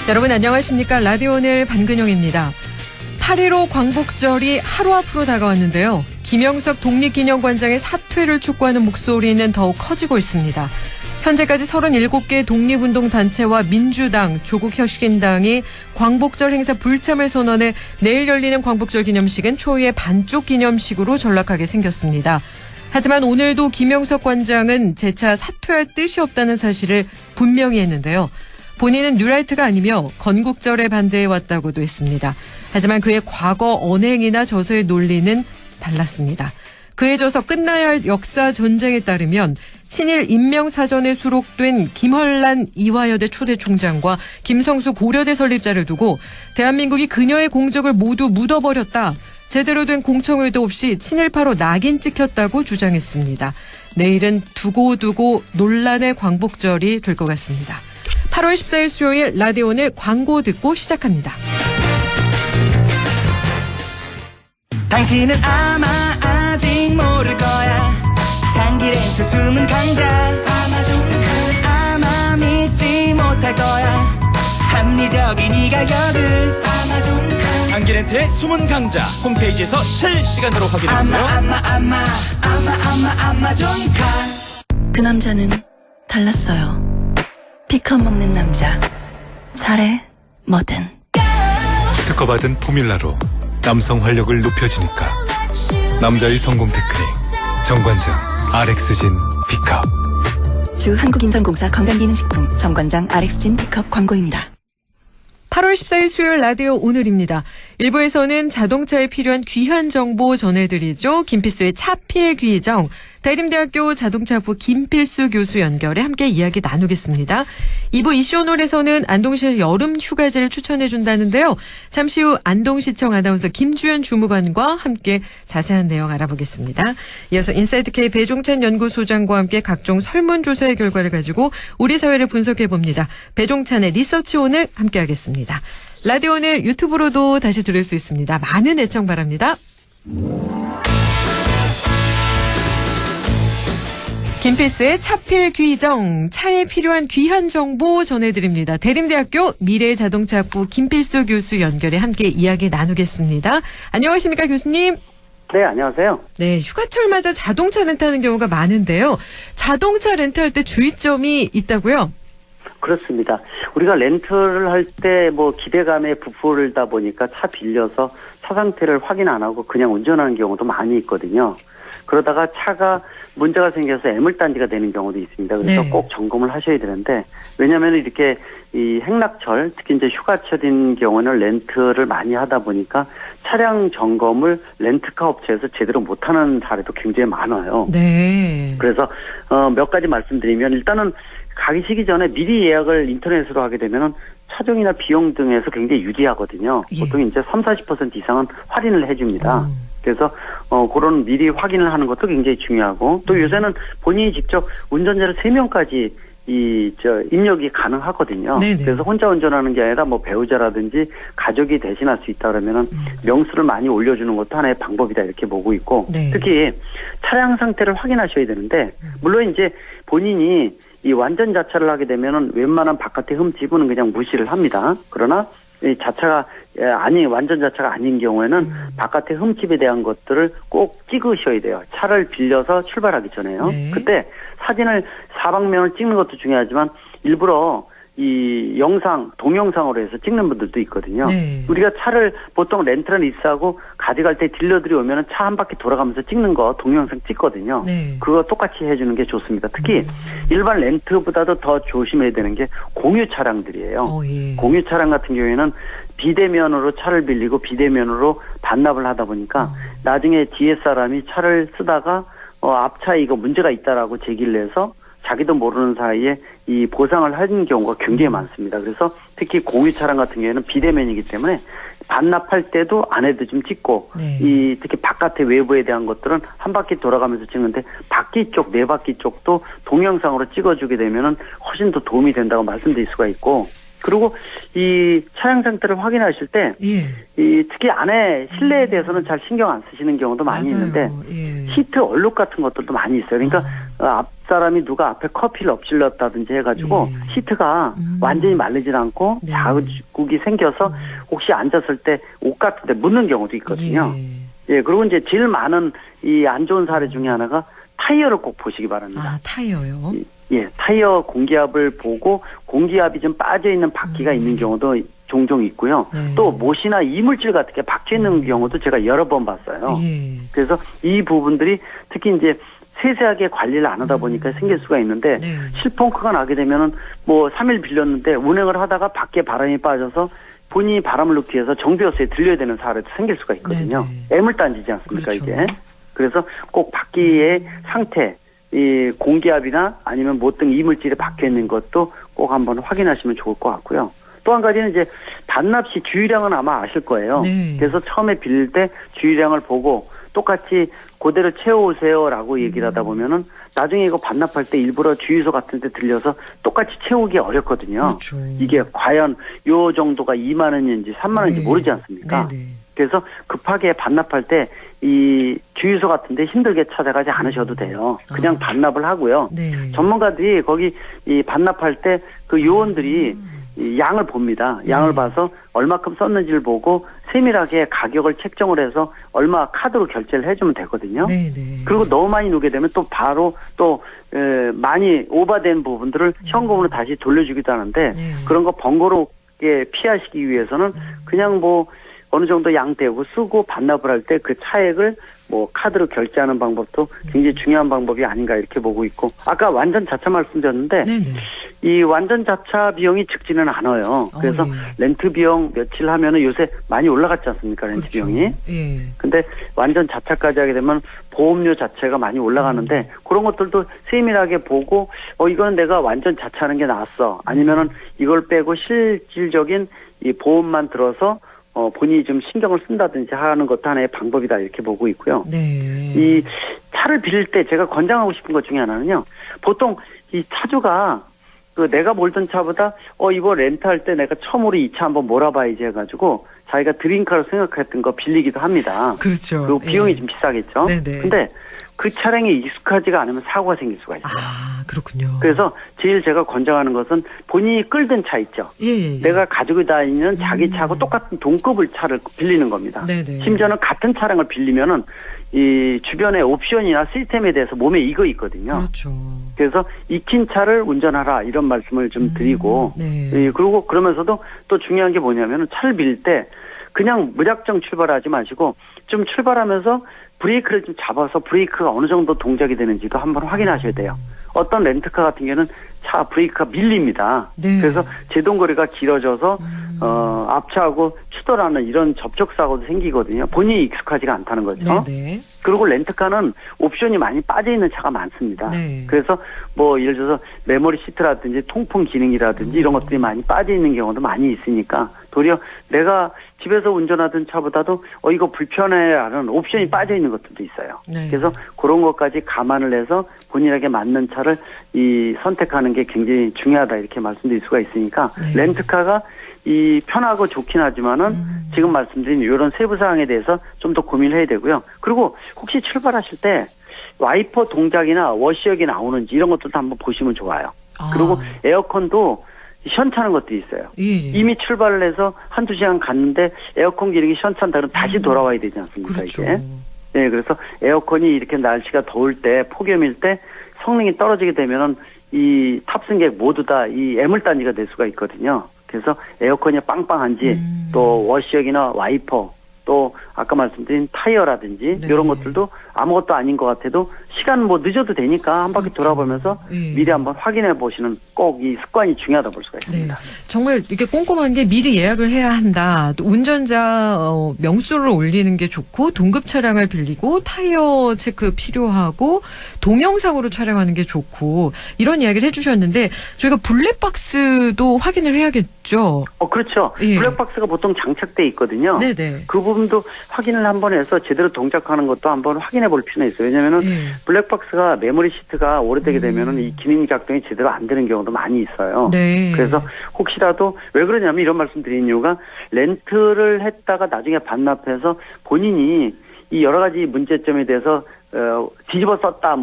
여러분 안녕하십니까? 라디오 오늘 반근영입니다. 8.15 광복절이 하루 앞으로 다가왔는데요. 김영석 독립기념관장의 사퇴를 촉구하는 목소리는 더욱 커지고 있습니다. 현재까지 37개 독립운동단체와 민주당, 조국혁신당이 광복절 행사 불참을 선언해 내일 열리는 광복절 기념식은 초유의 반쪽 기념식으로 전락하게 생겼습니다. 하지만 오늘도 김영석 관장은 재차 사퇴할 뜻이 없다는 사실을 분명히 했는데요. 본인은 뉴라이트가 아니며 건국절에 반대해왔다고도 했습니다. 하지만 그의 과거 언행이나 저서의 논리는 달랐습니다. 그의 저서 끝나야 할 역사 전쟁에 따르면 친일 인명사전에 수록된 김헐란 이화여대 초대 총장과 김성수 고려대 설립자를 두고 대한민국이 그녀의 공적을 모두 묻어버렸다. 제대로 된 공청회도 없이 친일파로 낙인 찍혔다고 주장했습니다. 내일은 두고두고 논란의 광복절이 될 것 같습니다. 8월 14일 수요일 라디오 오늘 광고 듣고 시작합니다. 당신은 아마 아직 모를 거야. 장기 렌트 숨은 강자 아마 믿지 못할 거야. 합리적인 이 가격을 장기 렌트의 숨은 강자 홈페이지에서 실시간으로 확인하세요. 아마존카. 그 남자는 달랐어요. 피컷 먹는 남자. 잘해 뭐든. 특허받은 포뮬라로 남성 활력을 높여주니까 남자의 성공 테크닉 정관장 RX진 B컵. 주 한국인삼공사 건강기능식품 정관장 RX진 B컵 광고입니다. 8월 14일 수요일 라디오 오늘입니다. 1부에서는 자동차에 필요한 귀한 정보 전해드리죠. 김필수의 차필 귀정. 대림대학교 자동차부 김필수 교수 연결해 함께 이야기 나누겠습니다. 2부 이슈 오늘에서는 안동시에서 여름 휴가지를 추천해준다는데요. 잠시 후 안동시청 아나운서 김주연 주무관과 함께 자세한 내용 알아보겠습니다. 이어서 인사이트K 배종찬 연구소장과 함께 각종 설문조사의 결과를 가지고 우리 사회를 분석해봅니다. 배종찬의 리서치 오늘 함께하겠습니다. 라디오 오늘 유튜브로도 다시 들을 수 있습니다. 많은 애청 바랍니다. 김필수의 차필 귀정, 차에 필요한 귀한 정보 전해드립니다. 대림대학교 미래자동차학부 김필수 교수 연결해 함께 이야기 나누겠습니다. 안녕하십니까 교수님? 네, 안녕하세요. 네, 휴가철 맞아 자동차 렌트하는 경우가 많은데요. 자동차 렌트할 때 주의점이 있다고요? 그렇습니다. 우리가 렌트를 할 때 뭐 기대감에 부풀다 보니까 차 빌려서 차 상태를 확인 안 하고 그냥 운전하는 경우도 많이 있거든요. 그러다가 차가 문제가 생겨서 애물단지가 되는 경우도 있습니다. 그래서 네. 꼭 점검을 하셔야 되는데, 왜냐하면 이렇게 이 행락철, 특히 이제 휴가철인 경우는 렌트를 많이 하다 보니까 차량 점검을 렌트카 업체에서 제대로 못하는 사례도 굉장히 많아요. 네. 그래서 몇 가지 말씀드리면, 일단은 가시기 전에 미리 예약을 인터넷으로 하게 되면은 차종이나 비용 등에서 굉장히 유리하거든요. 예. 보통 이제 30-40% 이상은 할인을 해줍니다. 그래서 그런 미리 확인을 하는 것도 굉장히 중요하고, 또 요새는 본인이 직접 운전자를 3명까지 입력이 가능하거든요. 네네. 그래서 혼자 운전하는 게 아니라 뭐 배우자라든지 가족이 대신할 수 있다 그러면은 명수를 많이 올려주는 것도 하나의 방법이다 이렇게 보고 있고, 네. 특히 차량 상태를 확인하셔야 되는데, 물론 이제 본인이 이 완전 자차를 하게 되면은 웬만한 바깥의 흠집은 그냥 무시를 합니다. 그러나 이 자차가 완전 자차가 아닌 경우에는 바깥의 흠집에 대한 것들을 꼭 찍으셔야 돼요. 차를 빌려서 출발하기 전에요. 네. 그때 사진을 사방면을 찍는 것도 중요하지만 일부러 이 동영상으로 해서 찍는 분들도 있거든요. 네. 우리가 차를 보통 렌트를 리스하고 가져갈 때 딜러들이 오면은 차 한 바퀴 돌아가면서 찍는 거 동영상 찍거든요. 네. 그거 똑같이 해주는 게 좋습니다. 특히 일반 렌트보다도 더 조심해야 되는 게 공유 차량들이에요. 예. 공유 차량 같은 경우에는 비대면으로 차를 빌리고 비대면으로 반납을 하다 보니까 나중에 뒤에 사람이 차를 쓰다가 앞차에 이거 문제가 있다라고 제기를 해서 자기도 모르는 사이에 이 보상을 하는 경우가 굉장히 많습니다. 그래서 특히 공유 차량 같은 경우에는 비대면이기 때문에 반납할 때도 안에도 좀 찍고, 네. 특히 바깥의 외부에 대한 것들은 한 바퀴 돌아가면서 찍는데 바퀴 쪽, 네 바퀴 쪽도 동영상으로 찍어주게 되면은 훨씬 더 도움이 된다고 말씀드릴 수가 있고, 그리고 이 차량 상태를 확인하실 때, 예. 특히 안에 실내에 대해서는 잘 신경 안 쓰시는 경우도 많이 맞아요. 있는데, 예. 시트 얼룩 같은 것들도 많이 있어요. 그러니까 집사람이 누가 앞에 커피를 엎질렀다든지 해가지고 시트가 완전히 마르질 않고 네. 자국이 생겨서 혹시 앉았을 때 옷 같은 데 묻는 경우도 있거든요. 예, 그리고 이제 제일 많은 이 안 좋은 사례 중에 하나가 타이어를 꼭 보시기 바랍니다. 아, 타이어요? 예, 타이어 공기압을 보고 공기압이 좀 빠져있는 바퀴가 있는 경우도 종종 있고요. 네. 또 못이나 이물질 같은 게 박혀있는 경우도 제가 여러 번 봤어요. 예. 그래서 이 부분들이 특히 이제 세세하게 관리를 안 하다 보니까 생길 수가 있는데 네. 실펑크가 나게 되면은 뭐 3일 빌렸는데 운행을 하다가 밖에 바람이 빠져서 본인이 바람을 넣기 위해서 정비업소에 들려야 되는 사례도 생길 수가 있거든요. 네네. 애물단지지 않습니까, 그렇죠. 이게. 그래서 꼭 바퀴의 상태, 이 공기압이나 아니면 못 등 이물질이 박혀 있는 것도 꼭 한번 확인하시면 좋을 것 같고요. 또 한 가지는 이제 반납 시 주유량은 아마 아실 거예요. 네. 그래서 처음에 빌릴 때 주유량을 보고 똑같이 그대로 채워오세요라고 얘기를 하다 보면은 나중에 이거 반납할 때 일부러 주유소 같은 데 들려서 똑같이 채우기 어렵거든요. 그렇죠. 이게 과연 요 정도가 2만 원인지 3만 원인지 네. 모르지 않습니까? 네네. 그래서 급하게 반납할 때 이 주유소 같은 데 힘들게 찾아가지 않으셔도 돼요. 그냥 반납을 하고요. 네. 전문가들이 거기 이 반납할 때 그 요원들이 이 양을 봅니다. 양을 봐서 얼마큼 썼는지를 보고 세밀하게 가격을 책정을 해서 얼마 카드로 결제를 해주면 되거든요. 네네. 그리고 너무 많이 누게 되면 또 바로 또 많이 오버된 부분들을 현금으로 다시 돌려주기도 하는데 네. 그런 거 번거롭게 피하시기 위해서는 그냥 뭐 어느 정도 양떼고 쓰고 반납을 할 때 그 차액을 뭐 카드로 결제하는 방법도 굉장히 중요한 방법이 아닌가 이렇게 보고 있고 아까 완전 자차 말씀드렸는데 네네. 이 완전 자차 비용이 적지는 않아요. 그래서 예. 렌트 비용 며칠 하면은 요새 많이 올라갔지 않습니까? 렌트 그렇죠. 비용이. 예. 근데 완전 자차까지 하게 되면 보험료 자체가 많이 올라가는데 그런 것들도 세밀하게 보고 이거는 내가 완전 자차하는 게 나았어. 아니면은 이걸 빼고 실질적인 이 보험만 들어서 본인이 좀 신경을 쓴다든지 하는 것도 하나의 방법이다 이렇게 보고 있고요. 네. 이 차를 빌릴 때 제가 권장하고 싶은 것 중에 하나는요. 보통 이 차주가 그 내가 몰던 차보다 이거 렌트할 때 내가 처음으로 이 차 한번 몰아봐야지 해가지고 자기가 드림카로 생각했던 거 빌리기도 합니다. 그렇죠. 그리고 비용이 예. 좀 비싸겠죠. 네네. 근데 그 차량에 익숙하지가 않으면 사고가 생길 수가 있어요. 아, 그렇군요. 그래서 제일 제가 권장하는 것은 본인이 끌던 차 있죠. 예. 내가 가지고 다니는 자기 차하고 똑같은 동급을 차를 빌리는 겁니다. 네네. 심지어는 같은 차량을 빌리면은 이 주변의 옵션이나 시스템에 대해서 몸에 익어 있거든요. 그렇죠. 그래서 익힌 차를 운전하라 이런 말씀을 좀 드리고 네. 그리고 그러면서도 또 중요한 게 뭐냐면은 차를 빌릴 때 그냥 무작정 출발하지 마시고 좀 출발하면서 브레이크를 좀 잡아서 브레이크가 어느 정도 동작이 되는지도 한번 확인하셔야 돼요. 어떤 렌트카 같은 경우는 차 브레이크가 밀립니다. 네. 그래서 제동거리가 길어져서 앞차하고 추돌하는 이런 접촉 사고도 생기거든요. 본인이 익숙하지가 않다는 거죠. 네네. 그리고 렌트카는 옵션이 많이 빠져 있는 차가 많습니다. 네. 그래서 뭐 예를 들어서 메모리 시트라든지 통풍 기능이라든지 이런 것들이 많이 빠져 있는 경우도 많이 있으니까 도리어 내가 집에서 운전하던 차보다도 이거 불편해라는 옵션이 빠져 있는 것들도 있어요. 네. 그래서 그런 것까지 감안을 해서 본인에게 맞는 차를 선택하는 게 굉장히 중요하다 이렇게 말씀드릴 수가 있으니까 네. 렌트카가 편하고 좋긴 하지만은 지금 말씀드린 이런 세부 사항에 대해서 좀 더 고민해야 되고요. 그리고 혹시 출발하실 때 와이퍼 동작이나 워시역이 나오는지 이런 것들도 한번 보시면 좋아요. 아. 그리고 에어컨도 시원찮은 것들이 있어요. 예. 이미 출발을 해서 한두 시간 갔는데 에어컨 기능이 시원찮다 그러면 다시 돌아와야 되지 않습니까? 그렇죠. 이게. 네, 그래서 에어컨이 이렇게 날씨가 더울 때 폭염일 때 성능이 떨어지게 되면은 이 탑승객 모두 다 이 애물단지가 될 수가 있거든요. 그래서 에어컨이 빵빵한지 또 워시역이나 와이퍼 또 아까 말씀드린 타이어라든지 네. 이런 것들도 아무것도 아닌 것 같아도 시간 뭐 늦어도 되니까 한 바퀴 돌아보면서 예. 미리 한번 확인해 보시는 꼭 이 습관이 중요하다 볼 수가 네. 있습니다. 정말 이렇게 꼼꼼한 게 미리 예약을 해야 한다. 또 운전자 명수를 올리는 게 좋고 동급 차량을 빌리고 타이어 체크 필요하고 동영상으로 촬영하는 게 좋고 이런 이야기를 해주셨는데 저희가 블랙박스도 확인을 해야겠죠. 그렇죠. 예. 블랙박스가 보통 장착돼 있거든요. 네네. 그 부분도 확인을 한번 해서 제대로 동작하는 것도 한번 확인해 볼 필요는 있어요. 왜냐면은 예. 블랙박스가 메모리 시트가 오래되게 되면은 이 기능 작동이 제대로 안 되는 경우도 많이 있어요. 네. 그래서 혹시라도 왜 그러냐면 이런 말씀 드린 이유가 렌트를 했다가 나중에 반납해서 본인이 이 여러 가지 문제점에 대해서 뒤집어 썼다,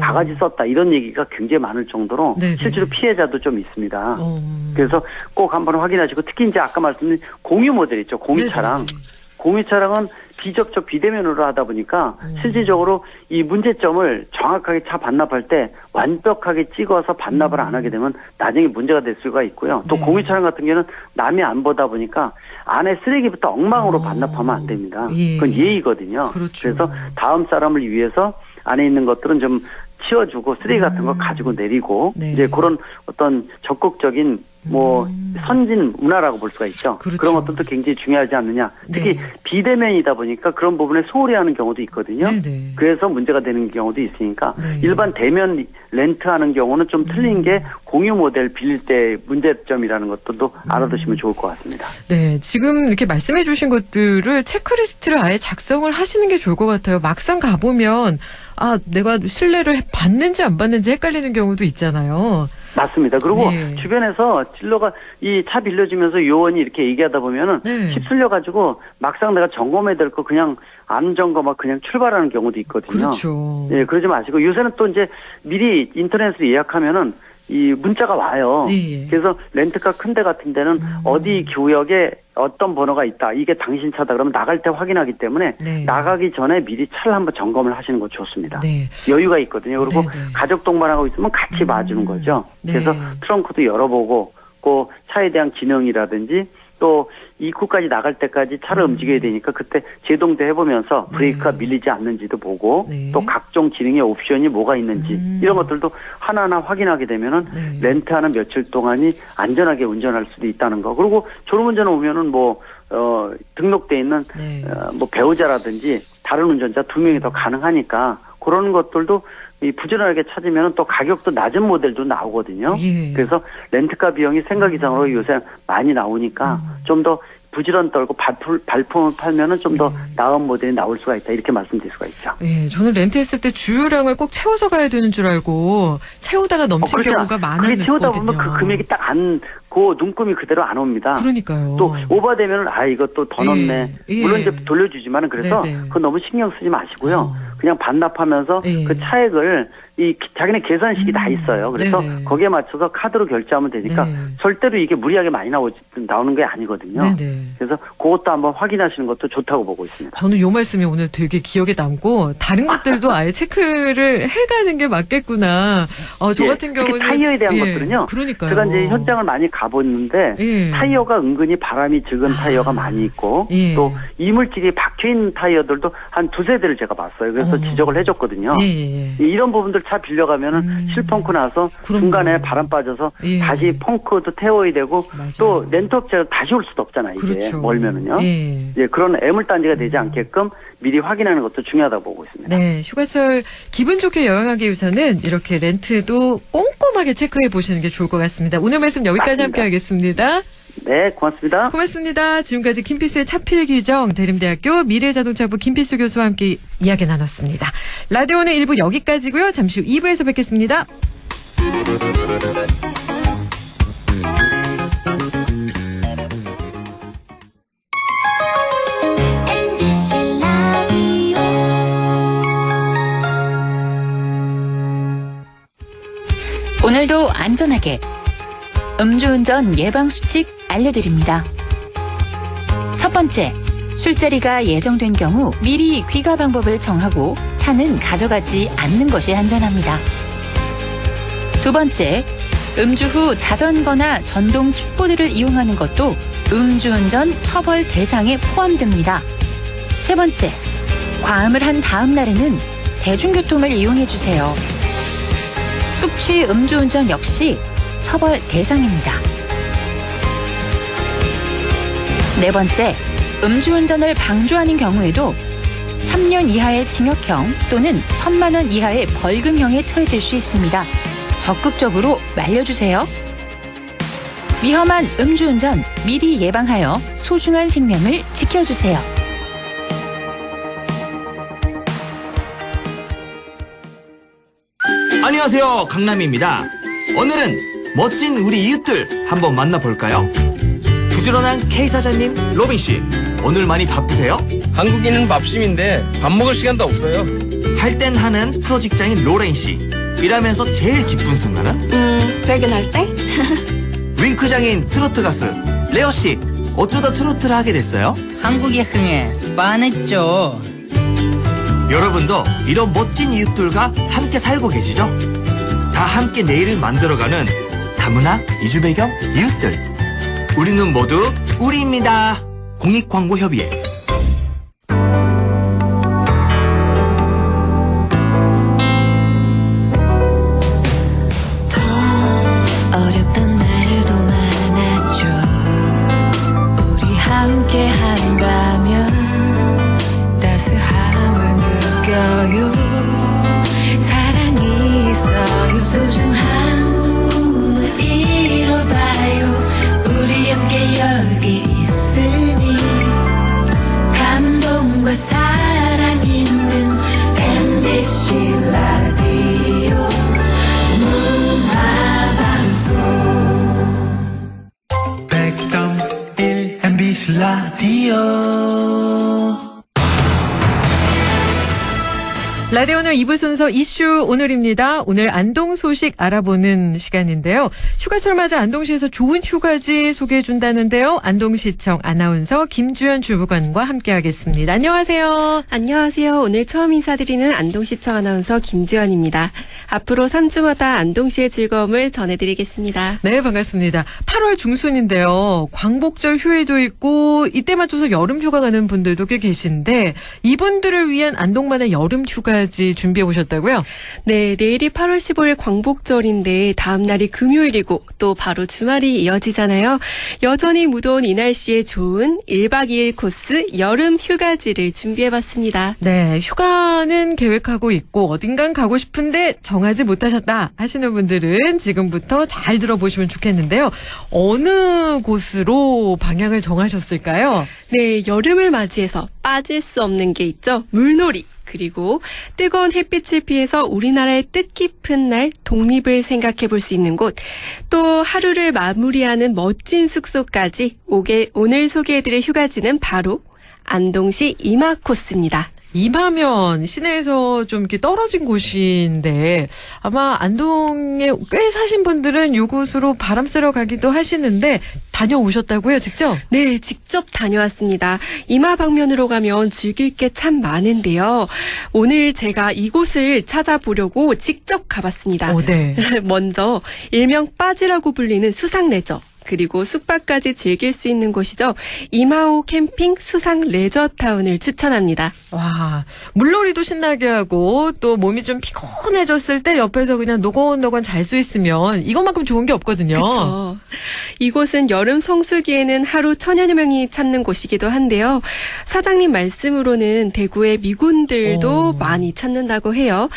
바가지 썼다 이런 얘기가 굉장히 많을 정도로 네네. 실제로 피해자도 좀 있습니다. 그래서 꼭 한번 확인하시고 특히 이제 아까 말씀드린 공유 모델 있죠, 공유 차량. 공유 차량은 비접촉 비대면으로 하다 보니까 실질적으로 이 문제점을 정확하게 차 반납할 때 완벽하게 찍어서 반납을 안 하게 되면 나중에 문제가 될 수가 있고요. 또 네. 공유 차량 같은 경우는 남이 안 보다 보니까 안에 쓰레기부터 엉망으로 반납하면 안 됩니다. 그건 예의거든요. 그렇죠. 그래서 다음 사람을 위해서 안에 있는 것들은 좀 치워주고 쓰레기 같은 거 가지고 내리고 네. 이제 그런 어떤 적극적인 선진 문화라고 볼 수가 있죠. 그렇죠. 그런 것들도 굉장히 중요하지 않느냐. 특히 네. 비대면이다 보니까 그런 부분에 소홀히 하는 경우도 있거든요. 네네. 그래서 문제가 되는 경우도 있으니까 네. 일반 대면 렌트하는 경우는 좀 틀린 게 공유 모델 빌릴 때 문제점이라는 것들도 알아두시면 좋을 것 같습니다. 네, 지금 이렇게 말씀해 주신 것들을 체크리스트를 아예 작성을 하시는 게 좋을 것 같아요. 막상 가보면 내가 신뢰를 받는지 안 받는지 헷갈리는 경우도 있잖아요. 맞습니다. 그리고 네. 주변에서 딜러가 이 차 빌려주면서 요원이 이렇게 얘기하다 보면은 네. 휩쓸려가지고 막상 내가 점검해야 될 거 그냥 안 점검하고 그냥 출발하는 경우도 있거든요. 그렇죠. 예, 그러지 마시고 요새는 또 이제 미리 인터넷으로 예약하면은 이 문자가 와요. 예. 그래서 렌트카 큰 데 같은 데는 어디 구역에 어떤 번호가 있다. 이게 당신 차다. 그러면 나갈 때 확인하기 때문에 네. 나가기 전에 미리 차를 한번 점검을 하시는 거 좋습니다. 네. 여유가 있거든요. 그리고 네. 가족 동반하고 있으면 같이 봐주는 거죠. 네. 그래서 트렁크도 열어보고 그 차에 대한 기능이라든지 또 입구까지 나갈 때까지 차를 움직여야 되니까 그때 제동도 해보면서 브레이크가 밀리지 않는지도 보고 네. 또 각종 기능의 옵션이 뭐가 있는지 이런 것들도 하나하나 확인하게 되면은 네. 렌트하는 며칠 동안이 안전하게 운전할 수도 있다는 거. 그리고 졸음운전 오면은 등록돼 있는 네. 배우자라든지 다른 운전자 2명이 더 가능하니까 그런 것들도 이 부지런하게 찾으면 또 가격도 낮은 모델도 나오거든요. 예. 그래서 렌트카 비용이 생각 이상으로 요새 많이 나오니까 좀 더 부지런 떨고 발품을 팔면은 좀 더 나은 모델이 나올 수가 있다. 이렇게 말씀드릴 수가 있죠. 예, 저는 렌트했을 때 주유량을 꼭 채워서 가야 되는 줄 알고 채우다가 넘친 경우가 많았거든요. 그게 채우다 보면 그 금액이 딱 눈금이 그대로 안 옵니다. 그러니까. 또 오버되면은 이것도 더 넣네. 예. 물론 이제 돌려주지만은 그래서 네네. 그건 너무 신경 쓰지 마시고요. 그냥 반납하면서 예. 그 차액을 자기네 계산식이 다 있어요. 그래서 네네. 거기에 맞춰서 카드로 결제하면 되니까 네. 절대로 이게 무리하게 많이 나오는 게 아니거든요. 네네. 그래서 그것도 한번 확인하시는 것도 좋다고 보고 있습니다. 저는 요 말씀이 오늘 되게 기억에 남고 다른 것들도 아예 체크를 해가는 게 맞겠구나. 저 예, 같은 경우는 특히 타이어에 대한 것들은요. 그러니까요. 제가 이제 현장을 많이 가보는데 예. 타이어가 은근히 바람이 적은 타이어가 많이 있고 예. 또 이물질이 박혀있는 타이어들도 한 2-3대를 제가 봤어요. 그래서 지적을 해줬거든요. 예. 이런 부분들 차 빌려가면은 실펑크 나서 그럼요. 중간에 바람 빠져서 예. 다시 펑크도 태워야 되고 맞아요. 또 렌트업체가 다시 올 수도 없잖아요. 이게 그렇죠. 멀면은요. 예. 그런 애물단지가 되지 않게끔 미리 확인하는 것도 중요하다고 보고 있습니다. 네, 휴가철 기분 좋게 여행하기 위해서는 이렇게 렌트도 꼼꼼하게 체크해 보시는 게 좋을 것 같습니다. 오늘 말씀 여기까지 맞습니다. 함께 하겠습니다. 네, 고맙습니다. 고맙습니다. 지금까지 김필수의 차필기정 대림대학교 미래자동차부 김필수 교수와 함께 이야기 나눴습니다. 라디오는 1부 여기까지고요. 잠시 후 2부에서 뵙겠습니다. 오늘도 안전하게 음주운전 예방수칙 알려드립니다. 첫 번째, 술자리가 예정된 경우 미리 귀가 방법을 정하고 차는 가져가지 않는 것이 안전합니다. 두 번째, 음주 후 자전거나 전동 킥보드를 이용하는 것도 음주운전 처벌 대상에 포함됩니다. 세 번째, 과음을 한 다음 날에는 대중교통을 이용해주세요. 숙취 음주운전 역시 처벌 대상입니다. 네 번째, 음주운전을 방조하는 경우에도 3년 이하의 징역형 또는 1,000만 원 이하의 벌금형에 처해질 수 있습니다. 적극적으로 말려주세요. 위험한 음주운전 미리 예방하여 소중한 생명을 지켜주세요. 안녕하세요, 강남입니다. 오늘은 멋진 우리 이웃들 한번 만나볼까요? 부지런한 K 사장님 로빈씨, 오늘 많이 바쁘세요? 한국인은 밥심인데 밥 먹을 시간도 없어요. 할 땐 하는 프로 직장인 로렌 씨. 일하면서 제일 기쁜 순간은? 퇴근할 때? 윙크 장인 트로트 가수 레오 씨. 어쩌다 트로트를 하게 됐어요? 한국의 흥에 반했죠. 여러분도 이런 멋진 이웃들과 함께 살고 계시죠? 다 함께 내일을 만들어가는 다문화 이주배경 이웃들. 우리는 모두 우리입니다. 공익광고협의회. 어렵던 날도 많았죠. 우리 함께 한다면 따스함을 느껴요. 사랑이 있어요. 소중한 꿈을 이뤄봐요. 우리 함께 여기 있으니 감동과 사랑 있는 MBC 라디오 문화방송 100.1 MBC 라디오. 라디오 오늘 2부 순서 이슈 오늘입니다. 오늘 안동 소식 알아보는 시간인데요. 휴가철 맞아 안동시에서 좋은 휴가지 소개해준다는데요. 안동시청 아나운서 김주연 주무관과 함께하겠습니다. 안녕하세요. 안녕하세요. 오늘 처음 인사드리는 안동시청 아나운서 김주연입니다. 앞으로 3주마다 안동시의 즐거움을 전해드리겠습니다. 네, 반갑습니다. 8월 중순인데요. 광복절 휴일도 있고 이때 맞춰서 여름 휴가 가는 분들도 꽤 계신데 이분들을 위한 안동만의 여름 휴가지 준비해 오셨다고요? 네, 내일이 8월 15일 광복절인데 다음 날이 금요일이고 또 바로 주말이 이어지잖아요. 여전히 무더운 이 날씨에 좋은 1박 2일 코스 여름 휴가지를 준비해봤습니다. 네, 휴가는 계획하고 있고 어딘간 가고 싶은데 정하지 못하셨다 하시는 분들은 지금부터 잘 들어보시면 좋겠는데요. 어느 곳으로 방향을 정하셨을까요? 네, 여름을 맞이해서 빠질 수 없는 게 있죠. 물놀이. 그리고 뜨거운 햇빛을 피해서 우리나라의 뜻깊은 날 독립을 생각해 볼 수 있는 곳, 또 하루를 마무리하는 멋진 숙소까지 오늘 소개해드릴 휴가지는 바로 안동시 임화 코스입니다. 임하면 시내에서 좀 이렇게 떨어진 곳인데 아마 안동에 꽤 사신 분들은 이곳으로 바람 쐬러 가기도 하시는데 다녀오셨다고요, 직접? 네, 직접 다녀왔습니다. 임화 방면으로 가면 즐길 게 참 많은데요. 오늘 제가 이곳을 찾아보려고 직접 가봤습니다. 네. 먼저 일명 빠지라고 불리는 수상레저. 그리고 숙박까지 즐길 수 있는 곳이죠. 임하오 캠핑 수상 레저타운을 추천합니다. 와, 물놀이도 신나게 하고 또 몸이 좀 피곤해졌을 때 옆에서 그냥 노곤노곤 잘 수 있으면 이것만큼 좋은 게 없거든요. 그렇죠. 이곳은 여름 성수기에는 하루 1000여 명이 찾는 곳이기도 한데요. 사장님 말씀으로는 대구의 미군들도 많이 찾는다고 해요.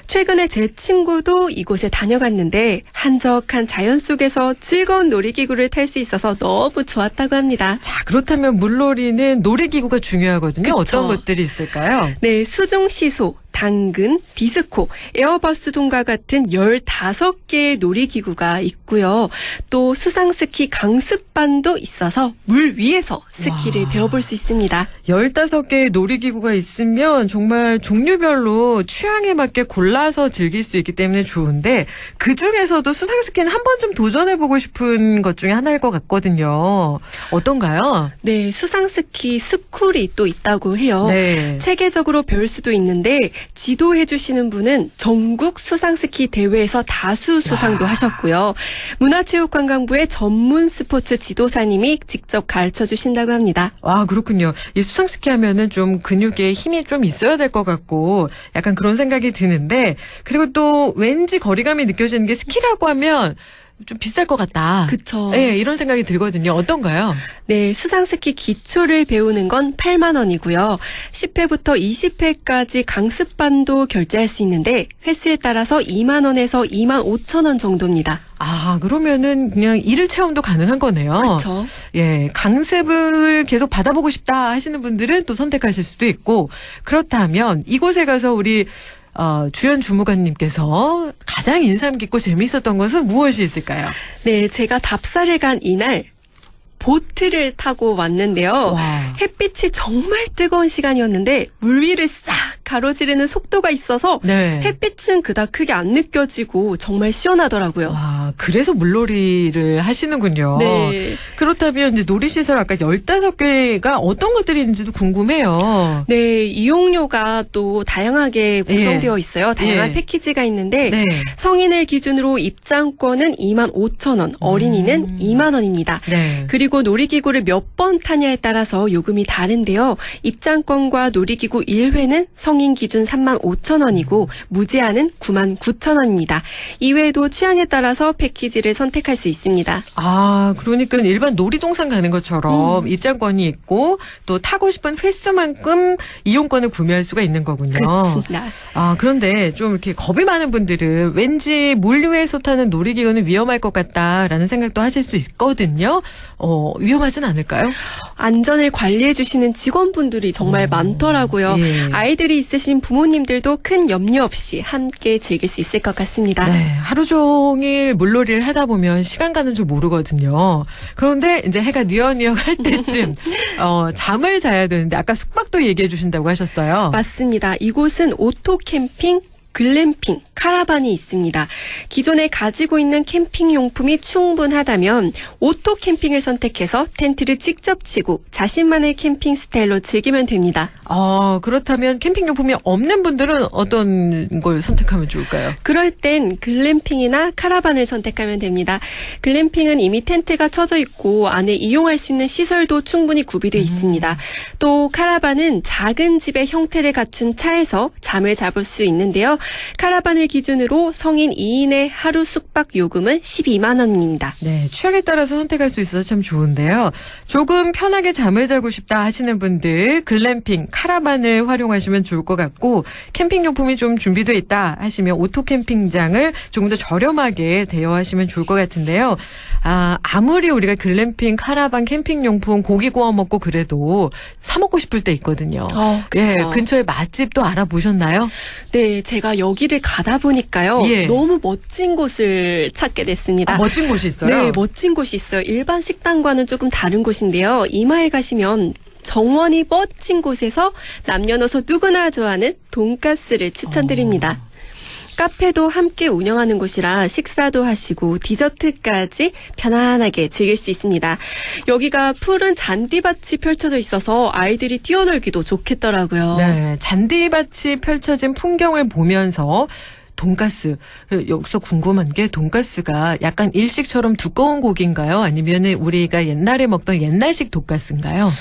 최근에 제 친구도 이곳에 다녀갔는데 한적한 자연 속에서 즐거운 놀이기구를 탈 수 있어서 너무 좋았다고 합니다. 자, 그렇다면 물놀이는 놀이기구가 중요하거든요. 그쵸. 어떤 것들이 있을까요? 네, 수중시소, 당근, 디스코, 에어버스존과 같은 15개의 놀이기구가 있고요. 또 수상스키 강습반도 있어서 물 위에서 스키를 배워볼 수 있습니다. 15개의 놀이기구가 있으면 정말 종류별로 취향에 맞게 골라서 즐길 수 있기 때문에 좋은데 그중에서도 수상스키는 한 번쯤 도전해보고 싶은 것 중에 하나일 것 같거든요. 어떤가요? 네, 수상스키 스쿨이 또 있다고 해요. 네. 체계적으로 배울 수도 있는데 지도해 주시는 분은 전국 수상스키 대회에서 다수 수상도 하셨고요. 문화체육관광부의 전문 스포츠 지도사님이 직접 가르쳐 주신다고 합니다. 와, 그렇군요. 이 수상스키 하면은 좀 근육에 힘이 좀 있어야 될 것 같고 약간 그런 생각이 드는데 그리고 또 왠지 거리감이 느껴지는 게 스키라고 하면 좀 비쌀 것 같다. 그쵸. 네, 이런 생각이 들거든요. 어떤가요? 네, 수상스키 기초를 배우는 건 8만 원이고요. 10회부터 20회까지 강습반도 결제할 수 있는데 횟수에 따라서 2만 원에서 2만 5천 원 정도입니다. 아, 그러면은 그냥 일일 체험도 가능한 거네요. 그렇죠. 예, 강습을 계속 받아보고 싶다 하시는 분들은 또 선택하실 수도 있고 그렇다면 이곳에 가서 우리 주연 주무관님께서 가장 인상 깊고 재미있었던 것은 무엇이 있을까요? 네, 제가 답사를 간 이날 보트를 타고 왔는데요. 와. 햇빛이 정말 뜨거운 시간이었는데 물 위를 싹 가로지르는 속도가 있어서 네. 햇빛은 그닥 크게 안 느껴지고 정말 시원하더라고요. 와, 그래서 물놀이를 하시는군요. 네. 그렇다면 이제 놀이시설 아까 15개가 어떤 것들이 있는지도 궁금해요. 네, 이용료가 또 다양하게 구성되어 있어요. 다양한 예. 패키지가 있는데 네. 성인을 기준으로 입장권은 25,000원, 어린이는 2만 원입니다. 네. 그리고 놀이기구를 몇 번 타냐에 따라서 요금이 다른데요. 입장권과 놀이기구 1회는 성인 기준 35,000원이고 무제한은 99,000원입니다. 이외에도 취향에 따라서 패키지를 선택할 수 있습니다. 아, 그러니까 일반 놀이동산 가는 것처럼 입장권이 있고 또 타고 싶은 횟수만큼 이용권을 구매할 수가 있는 거군요. 그렇습니다. 아, 그런데 좀 이렇게 겁이 많은 분들은 왠지 물 위에서 타는 놀이기구는 위험할 것 같다라는 생각도 하실 수 있거든요. 위험하진 않을까요? 안전을 관리해 주시는 직원분들이 정말 많더라고요. 예. 아이들이 있으신 부모님들도 큰 염려 없이 함께 즐길 수 있을 것 같습니다. 네, 하루 종일 물놀이를 하다 보면 시간 가는 줄 모르거든요. 그런데 이제 해가 뉘엿뉘엿 할 때쯤 잠을 자야 되는데 아까 숙박도 얘기해 주신다고 하셨어요. 맞습니다. 이곳은 오토 캠핑, 글램핑, 카라반이 있습니다. 기존에 가지고 있는 캠핑 용품이 충분하다면 오토 캠핑을 선택해서 텐트를 직접 치고 자신만의 캠핑 스타일로 즐기면 됩니다. 그렇다면 캠핑 용품이 없는 분들은 어떤 걸 선택하면 좋을까요? 그럴 땐 글램핑이나 카라반을 선택하면 됩니다. 글램핑은 이미 텐트가 쳐져 있고 안에 이용할 수 있는 시설도 충분히 구비되어 있습니다. 또 카라반은 작은 집의 형태를 갖춘 차에서 잠을 잡을 수 있는데요. 카라반을 기준으로 성인 2인의 하루 숙박 요금은 12만 원입니다. 네, 취향에 따라서 선택할 수 있어서 참 좋은데요. 조금 편하게 잠을 자고 싶다 하시는 분들 글램핑, 카라반을 활용하시면 좋을 것 같고 캠핑 용품이 좀 준비되어 있다 하시면 오토 캠핑장을 조금 더 저렴하게 대여하시면 좋을 것 같은데요. 아무리 우리가 글램핑, 카라반, 캠핑 용품 고기 구워 먹고 그래도 사 먹고 싶을 때 있거든요. 그렇죠. 예, 근처에 맛집도 알아보셨나요? 네, 제가 여기를 가다 보니까요. 예. 너무 멋진 곳을 찾게 됐습니다. 멋진 곳이 있어요? 네, 멋진 곳이 있어요. 일반 식당과는 조금 다른 곳인데요. 이마에 가시면 정원이 멋진 곳에서 남녀노소 누구나 좋아하는 돈가스를 추천드립니다. 카페도 함께 운영하는 곳이라 식사도 하시고 디저트까지 편안하게 즐길 수 있습니다. 여기가 푸른 잔디밭이 펼쳐져 있어서 아이들이 뛰어놀기도 좋겠더라고요. 네, 잔디밭이 펼쳐진 풍경을 보면서 돈가스. 여기서 궁금한 게 돈가스가 약간 일식처럼 두꺼운 고기인가요? 아니면 우리가 옛날에 먹던 옛날식 돈가스인가요?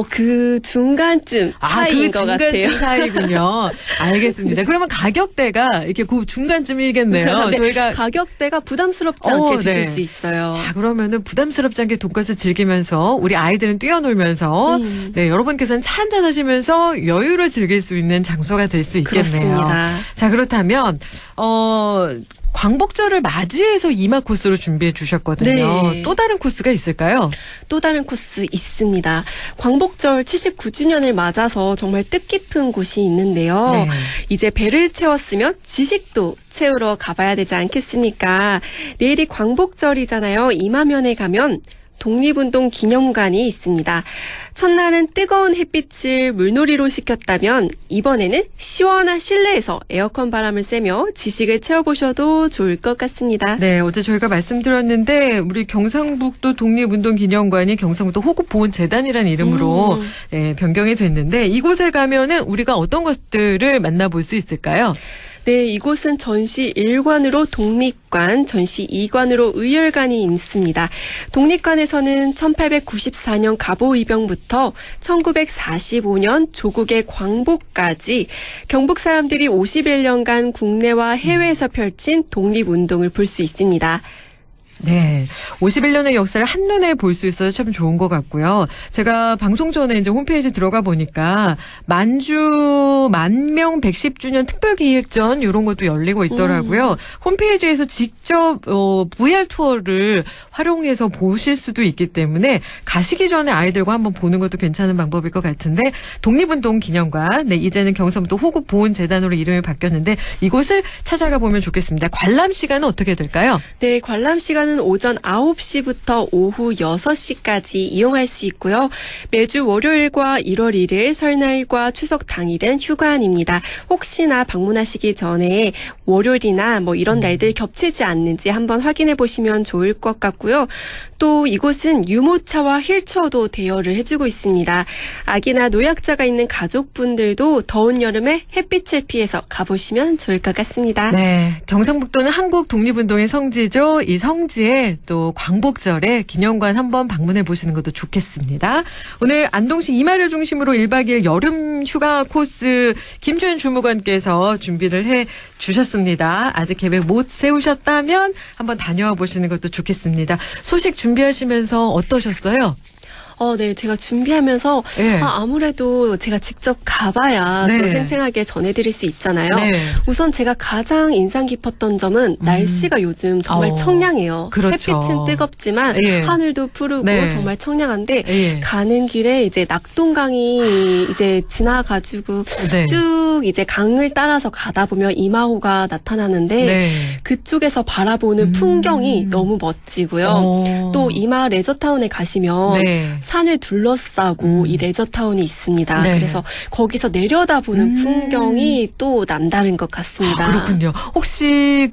그 중간쯤 사이인 것 같아요. 중간쯤 사이군요. 알겠습니다. 그러면 가격대가 이렇게 그 중간쯤이겠네요. 네, 저희가 가격대가 부담스럽지 않게 드실 수 있어요. 자, 그러면은 부담스럽지 않게 돈가스 즐기면서 우리 아이들은 뛰어놀면서 네, 여러분께서는 차 한잔 하시면서 여유를 즐길 수 있는 장소가 될 수 있겠네요. 그렇습니다. 자, 그렇다면 광복절을 맞이해서 이마 코스로 준비해 주셨거든요. 네. 또 다른 코스가 있을까요? 또 다른 코스 있습니다. 광복절 79주년을 맞아서 정말 뜻깊은 곳이 있는데요. 네. 이제 배를 채웠으면 지식도 채우러 가봐야 되지 않겠습니까? 내일이 광복절이잖아요. 이마면에 가면 독립운동 기념관이 있습니다. 첫날은 뜨거운 햇빛을 물놀이로 식혔다면 이번에는 시원한 실내에서 에어컨 바람을 쐬며 지식을 채워보셔도 좋을 것 같습니다. 네, 어제 저희가 말씀드렸는데 우리 경상북도 독립운동 기념관이 경상북도 호국보훈재단이라는 이름으로 네, 변경이 됐는데 이곳에 가면은 우리가 어떤 것들을 만나볼 수 있을까요? 네, 이곳은 전시 1관으로 독립관, 전시 2관으로 의열관이 있습니다. 독립관에서는 1894년 갑오이병부터 1945년 조국의 광복까지 경북 사람들이 51년간 국내와 해외에서 펼친 독립운동을 볼 수 있습니다. 네. 51년의 역사를 한눈에 볼 수 있어서 참 좋은 것 같고요. 제가 방송 전에 이제 홈페이지 들어가 보니까 만명 110주년 특별기획전 이런 것도 열리고 있더라고요. 홈페이지에서 직접 VR 투어를 활용해서 보실 수도 있기 때문에 가시기 전에 아이들과 한번 보는 것도 괜찮은 방법일 것 같은데 독립운동 기념관, 네, 이제는 경상북도 호국보훈재단으로 이름이 바뀌었는데 이곳을 찾아가 보면 좋겠습니다. 관람 시간은 어떻게 될까요? 네, 관람 시간은 입장권은 오전 9시부터 오후 6시까지 이용할 수 있고요. 매주 월요일과 1월 1일 설날과 추석 당일은 휴관입니다. 혹시나 방문하시기 전에 월요일이나 뭐 이런 날들 겹치지 않는지 한번 확인해 보시면 좋을 것 같고요. 또 이곳은 유모차와 휠체어도 대여를 해주고 있습니다. 아기나 노약자가 있는 가족분들도 더운 여름에 햇빛을 피해서 가보시면 좋을 것 같습니다. 네, 경상북도는 한국 독립운동의 성지죠. 이 성지에 또 광복절에 기념관 한번 방문해 보시는 것도 좋겠습니다. 오늘 안동시 이마를 중심으로 1박 2일 여름 휴가 코스 김주현 주무관께서 준비를 해 주셨습니다. 아직 계획 못 세우셨다면 한번 다녀와 보시는 것도 좋겠습니다. 소식 준비하시면서 어떠셨어요? 네, 제가 준비하면서 네. 아무래도 제가 직접 가봐야 네. 또 생생하게 전해드릴 수 있잖아요. 네. 우선 제가 가장 인상 깊었던 점은 날씨가 요즘 정말 청량해요. 그렇죠. 햇빛은 뜨겁지만 예. 하늘도 푸르고 네. 정말 청량한데 예. 가는 길에 이제 낙동강이 이제 지나가지고 네. 쭉 이제 강을 따라서 가다 보면 이마호가 나타나는데 네. 그쪽에서 바라보는 풍경이 너무 멋지고요. 또 이마 레저타운에 가시면 네. 산을 둘러싸고 이 레저타운이 있습니다. 네. 그래서 거기서 내려다보는 풍경이 또 남다른 것 같습니다. 그렇군요. 혹시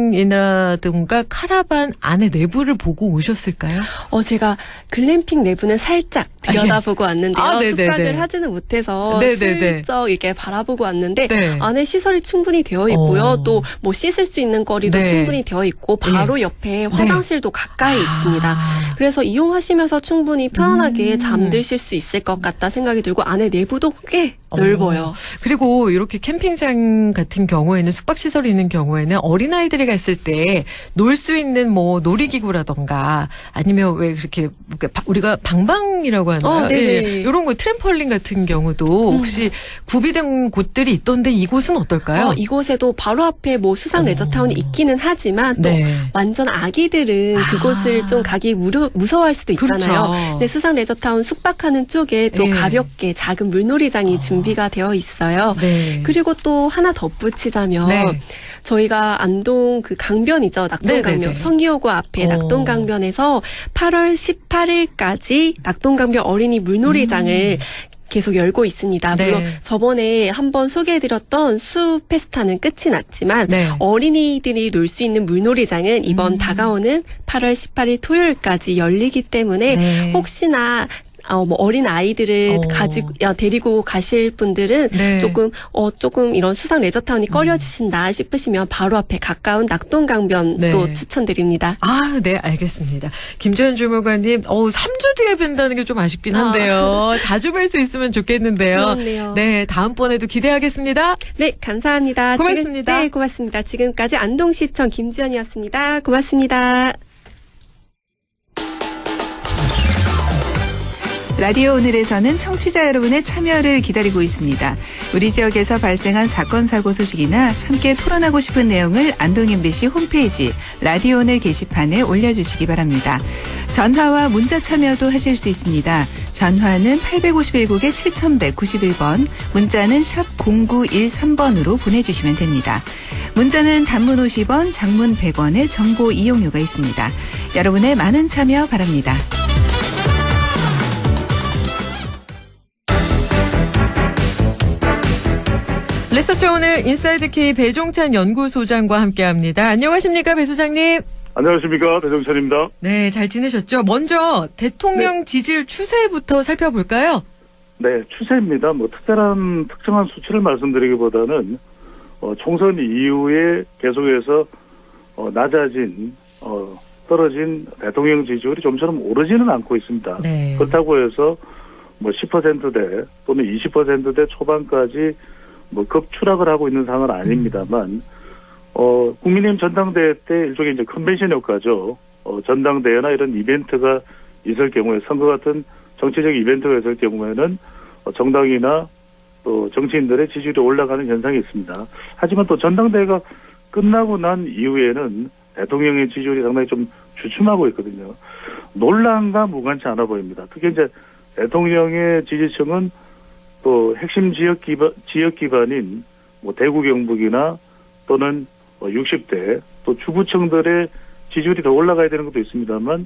글램핑이라든가 카라반 안에 내부를 보고 오셨을까요? 제가 글램핑 내부는 살짝 들여다보고 왔는데요. 네네네. 숙박을 하지는 못해서 네네네. 슬쩍 이렇게 바라보고 왔는데 네. 안에 시설이 충분히 되어 있고요. 또 뭐 씻을 수 있는 거리도 네. 충분히 되어 있고 바로 옆에 화장실도 가까이 있습니다. 그래서 이용하시면서 충분히 편안하게 잠드실 수 있을 것 같다 생각이 들고 안에 내부도 꽤 넓어요. 그리고 이렇게 캠핑장 같은 경우에는 숙박시설이 있는 경우에는 어린아이들이 갔을 때 놀 수 있는 뭐 놀이기구라던가 아니면 왜 그렇게 우리가 방방이라고 하나요? 네네. 이런 거 트램펄린 같은 경우도 혹시 구비된 곳들이 있던데 이곳은 어떨까요? 이곳에도 바로 앞에 뭐 수상 레저타운이 있기는 하지만 또 네. 완전 아기들은 그곳을 좀 가기 무서워할 수도 있잖아요. 그렇죠. 근데 수상 레저타운 숙박하는 쪽에 또 예. 가볍게 작은 물놀이장이 준비가 되어 있어요. 네. 그리고 또 하나 덧붙이자면 네. 저희가 안동 그 강변이죠. 낙동강변. 네네네. 성기호고 앞에 낙동강변에서 8월 18일까지 낙동강변 어린이 물놀이장을 계속 열고 있습니다. 네. 물론 저번에 한번 소개해드렸던 수 페스타는 끝이 났지만 네. 어린이들이 놀 수 있는 물놀이장은 이번 다가오는 8월 18일 토요일까지 열리기 때문에 네. 혹시나 뭐 어린 아이들을 데리고 가실 분들은 네. 조금 이런 수상 레저타운이 꺼려지신다 싶으시면 바로 앞에 가까운 낙동강변 네. 또 추천드립니다. 네, 알겠습니다. 김주현 주무관님, 3주 뒤에 뵌다는 게 좀 아쉽긴 한데요. 자주 뵐 수 있으면 좋겠는데요. 그렇네요. 네, 다음번에도 기대하겠습니다. 네, 감사합니다. 고맙습니다. 네, 고맙습니다. 지금까지 안동시청 김주현이었습니다. 고맙습니다. 라디오 오늘에서는 청취자 여러분의 참여를 기다리고 있습니다. 우리 지역에서 발생한 사건 사고 소식이나 함께 토론하고 싶은 내용을 안동 MBC 홈페이지 라디오 오늘 게시판에 올려주시기 바랍니다. 전화와 문자 참여도 하실 수 있습니다. 전화는 851국에 7191번, 문자는 샵 0913번으로 보내주시면 됩니다. 문자는 단문 50원, 장문 100원의 정보 이용료가 있습니다. 여러분의 많은 참여 바랍니다. 레서치 오늘 인사이드 K 배종찬 연구소장과 함께합니다. 안녕하십니까, 배 소장님? 안녕하십니까, 배종찬입니다. 네, 잘 지내셨죠? 먼저 대통령 지지율 추세부터 살펴볼까요? 네, 추세입니다. 뭐 특정한 수치를 말씀드리기보다는 총선 이후에 계속해서 떨어진 대통령 지지율이 좀처럼 오르지는 않고 있습니다. 네. 그렇다고 해서 뭐 10%대 또는 20%대 초반까지 급추락을 하고 있는 상황은 아닙니다만, 국민의힘 전당대회 때 일종의 이제 컨벤션 효과죠. 전당대회나 이런 이벤트가 있을 경우에, 선거 같은 정치적 이벤트가 있을 경우에는 정당이나 또 정치인들의 지지율이 올라가는 현상이 있습니다. 하지만 또 전당대회가 끝나고 난 이후에는 대통령의 지지율이 상당히 좀 주춤하고 있거든요. 논란과 무관치 않아 보입니다. 특히 이제 대통령의 지지층은 또 핵심 지역 기반인 대구 경북이나 또는 60대 또 주구층들의 지지율이 더 올라가야 되는 것도 있습니다만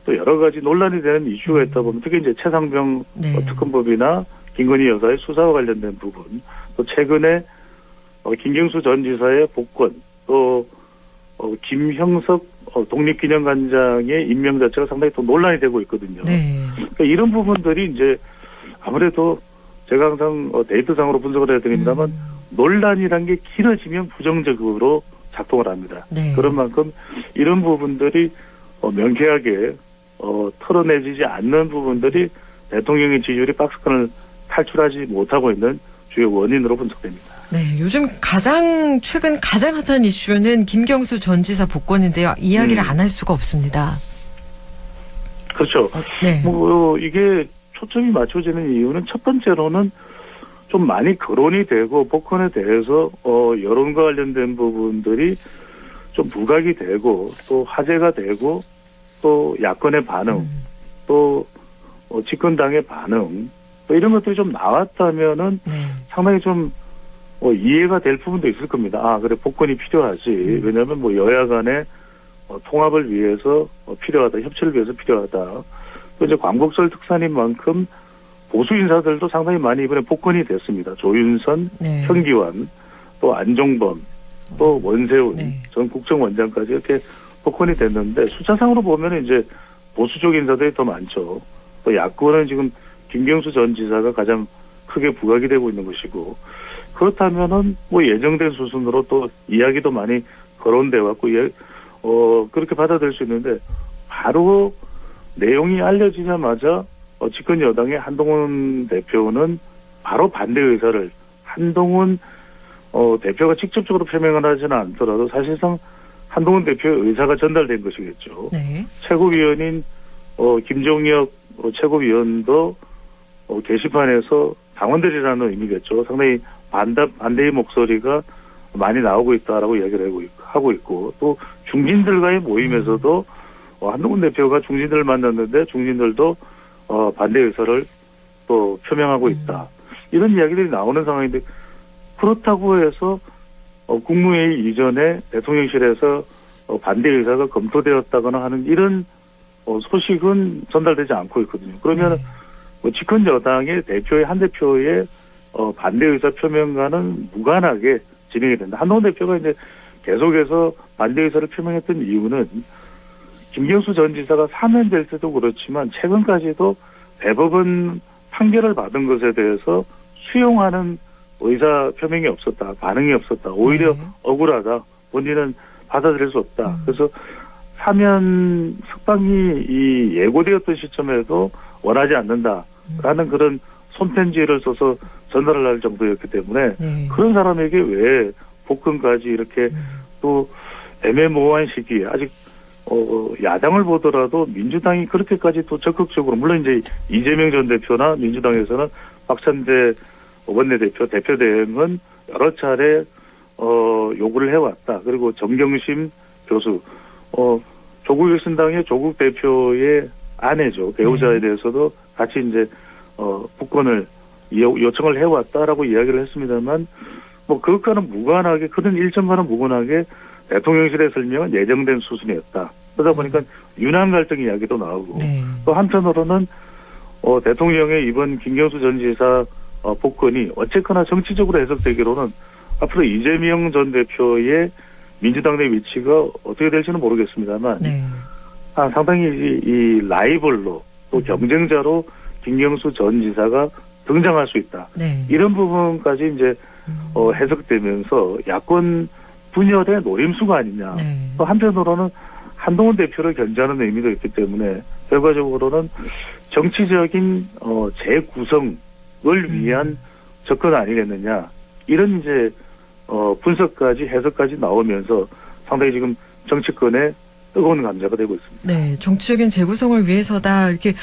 또 여러 가지 논란이 되는 이슈가 있다 보면 특히 이제 최상병 특검법이나 김건희 여사의 수사와 관련된 부분, 또 최근에 김경수 전 지사의 복권, 또 김형석 독립기념관장의 임명 자체가 상당히 또 논란이 되고 있거든요. 그러니까 이런 부분들이 이제 아무래도 제가 항상 데이터상으로 분석을 해야 됩니다만 논란이란 게 길어지면 부정적으로 작동을 합니다. 그런 만큼 이런 부분들이 명쾌하게 털어내지지 않는 부분들이 대통령의 지지율이 박스권을 탈출하지 못하고 있는 주요 원인으로 분석됩니다. 네, 요즘 최근 가장 핫한 이슈는 김경수 전 지사 복권인데요. 이야기를 안 할 수가 없습니다. 그렇죠. 이게 초점이 맞춰지는 이유는 첫 번째로는 좀 많이 거론이 되고 복권에 대해서 여론과 관련된 부분들이 좀 부각이 되고 또 화제가 되고 또 야권의 반응 또 집권당의 반응 또 이런 것들이 좀 나왔다면은 상당히 좀 이해가 될 부분도 있을 겁니다. 아, 그래 복권이 필요하지. 왜냐하면 여야 간의 통합을 위해서 필요하다, 협치를 위해서 필요하다. 또 이제 광복절 특산인 만큼 보수 인사들도 상당히 많이 이번에 복권이 됐습니다. 조윤선, 현기환, 또 안종범, 또 원세훈 전 국정원장까지 이렇게 복권이 됐는데 숫자상으로 보면 이제 보수 쪽 인사들이 더 많죠. 또 야권은 지금 김경수 전 지사가 가장 크게 부각이 되고 있는 것이고 그렇다면은 예정된 수순으로 또 이야기도 많이 거론돼 왔고 그렇게 받아들일 수 있는데 바로 내용이 알려지자마자 집권 여당의 한동훈 대표는 바로 반대 의사를 한동훈 대표가 직접적으로 표명을 하지는 않더라도 사실상 한동훈 대표의 의사가 전달된 것이겠죠. 최고위원인 김종혁 최고위원도 게시판에서 당원들이라는 의미겠죠. 상당히 반대의 목소리가 많이 나오고 있다라고 이야기를 하고 있고 또 중진들과의 모임에서도 한동훈 대표가 중진들을 만났는데 중진들도 반대 의사를 또 표명하고 있다. 이런 이야기들이 나오는 상황인데 그렇다고 해서 국무회의 이전에 대통령실에서 반대 의사가 검토되었다거나 하는 이런 소식은 전달되지 않고 있거든요. 그러면 집권 여당의 한 대표의 반대 의사 표명과는 무관하게 진행이 된다. 한동훈 대표가 이제 계속해서 반대 의사를 표명했던 이유는 김경수 전 지사가 사면될 때도 그렇지만 최근까지도 대법원 판결을 받은 것에 대해서 수용하는 의사 표명이 없었다. 반응이 없었다. 오히려 억울하다. 본인은 받아들일 수 없다. 그래서 사면 석방이 예고되었던 시점에도 원하지 않는다라는 그런 손편지를 써서 전달을 할 정도였기 때문에 그런 사람에게 왜 복권까지 이렇게 또 애매모호한 시기에 아직 야당을 보더라도 민주당이 그렇게까지 또 적극적으로 물론 이제 이재명 전 대표나 민주당에서는 박찬대 원내대표 대표 대행은 여러 차례 요구를 해왔다. 그리고 정경심 교수 조국 혁신당의 조국 대표의 아내죠. 배우자에 대해서도 같이 이제 복권을 요청을 해왔다라고 이야기를 했습니다만 그것과는 무관하게 그런 일정과는 무관하게 대통령실의 설명은 예정된 수순이었다. 그러다 보니까 유난 갈등 이야기도 나오고 또 한편으로는 대통령의 이번 김경수 전 지사 복권이 어쨌거나 정치적으로 해석되기로는 앞으로 이재명 전 대표의 민주당 내 위치가 어떻게 될지는 모르겠습니다만 상당히 이 라이벌로 또 경쟁자로 김경수 전 지사가 등장할 수 있다. 이런 부분까지 이제 해석되면서 야권 분열의 노림수가 아니냐. 또 한편으로는 한동훈 대표를 견제하는 의미도 있기 때문에 결과적으로는 정치적인 재구성을 위한 접근 아니겠느냐. 이런 이제 분석까지 해석까지 나오면서 상당히 지금 정치권에 뜨거운 감자가 되고 있습니다. 네, 정치적인 재구성을 위해서다 이렇게